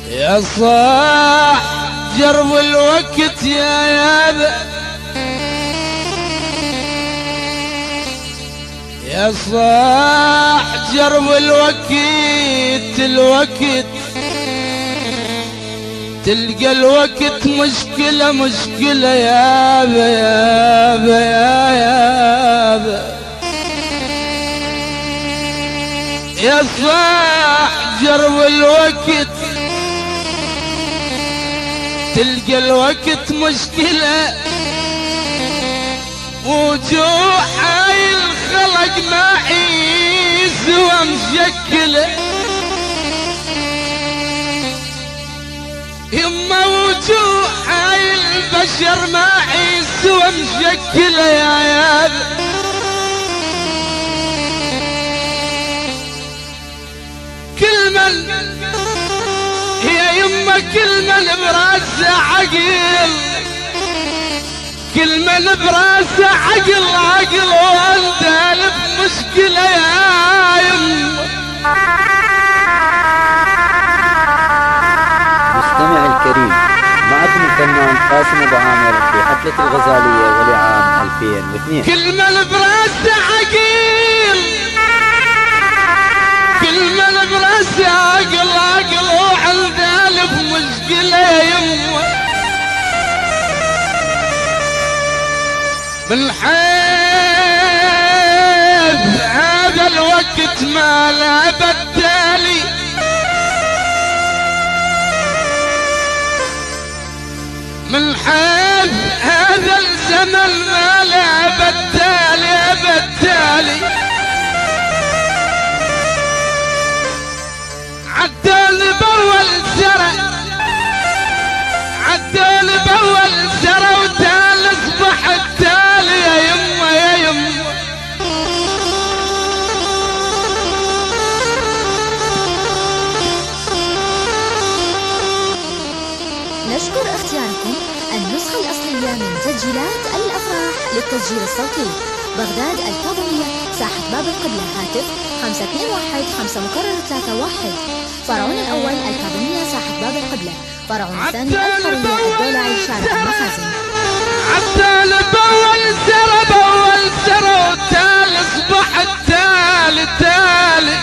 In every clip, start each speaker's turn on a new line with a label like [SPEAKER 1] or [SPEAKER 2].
[SPEAKER 1] يا صاح جرب الوقت يا يابا، يا صاح جرب الوقت تلقى الوقت مشكلة مشكلة يابا يابا يا يابا. يا صاح جرب الوقت تلقى الوقت مشكلة، وجوع هاي الخلق معي سوى مشكلة. يما وجوع هاي البشر معي سوى مشكلة يا يابا. كل من يا يما كل من براسه عقل، كل من براسه عقل وانت الف مشكلة يا يما.
[SPEAKER 2] مستمع الكريم، معكم الفنان قاسم ابو عامر في حفلة الغزالية ولعام 2002.
[SPEAKER 1] كل من براسه عقل، كل من براسه عقل وعنده الف مشكلة يا يما. من حيث هذا الوقت ما لا بدالي، من حيث هذا الزمن ما لا بدالي بدالي. عدل بأول سرى، عدل بأول سرى وتال اصبح التالي يا يما يا يما.
[SPEAKER 3] نشكر اختياركم النسخة الأصلية من تسجيلات الأفراح للتسجيل الصوتي. بغداد الكاظمية، ساحة باب القبلة، هاتف 521-5 فرعون الأول الكاظمية، ساحة باب القبلة. فرعون الثاني الحرية الدولعي، شارع المخازن.
[SPEAKER 1] عدل بأول سرى بأول سرى وتال اصبح التالي.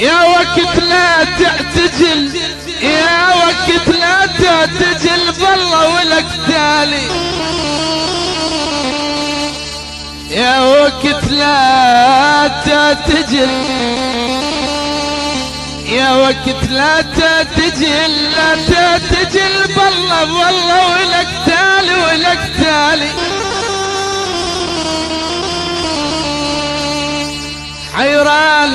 [SPEAKER 1] يا وقت لا تعتجل، يا وقت لا تعتجل بالله ولك تالي. يا وقت لا تعتجل، يا وقت لا تعتجل لا تعتجل بالله والله ولك تالي ولك تالي. حيران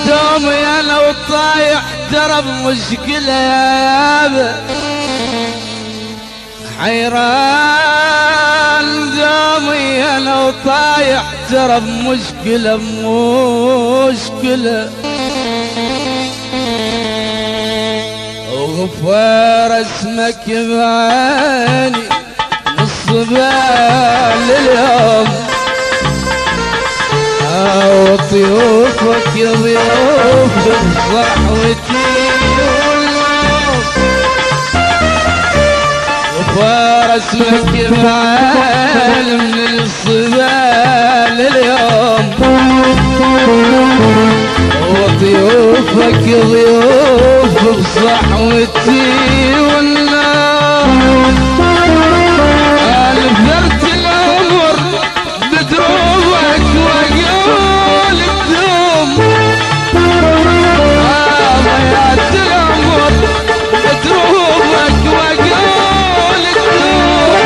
[SPEAKER 1] دومي انا وطايح درب مشكلة يا يابا. حيران دومي انا وطايح درب مشكلة مشكلة. وغفار اسمك بعيني الصبال اليوم، وطيوفك ضيوف بصحوتي واليوم. غفار اسمك بعيني من الصبال اليوم، وضيوفك ضيوف بصحوتي والنار. الفرت العمر بدروبك واقول الدوم، ضيعت العمر بدروبك واقول الدوم.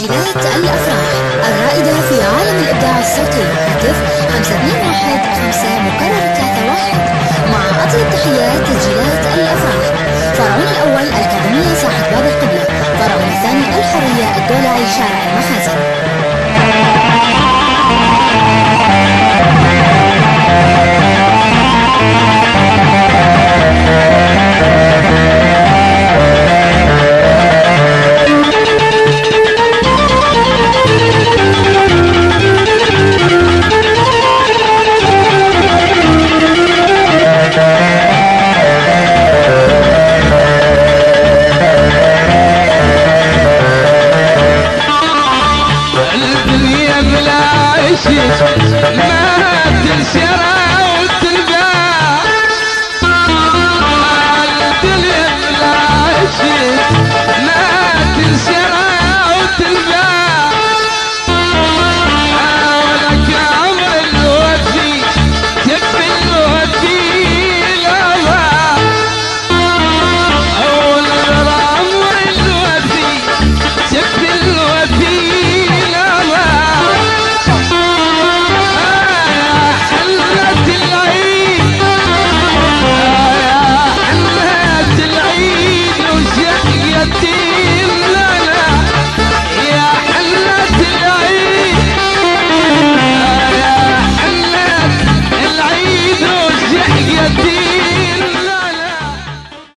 [SPEAKER 3] تسجيلات الأفراح الرائدة في عالم الإبداع الصوتي. هاتف 521 مكرر 31. مع أطيب تحيات تسجيلات الأفراح. فرعون الأول الكاظمية ساحة باب القبلة. فرعون الثاني الحرية الدولعي شارع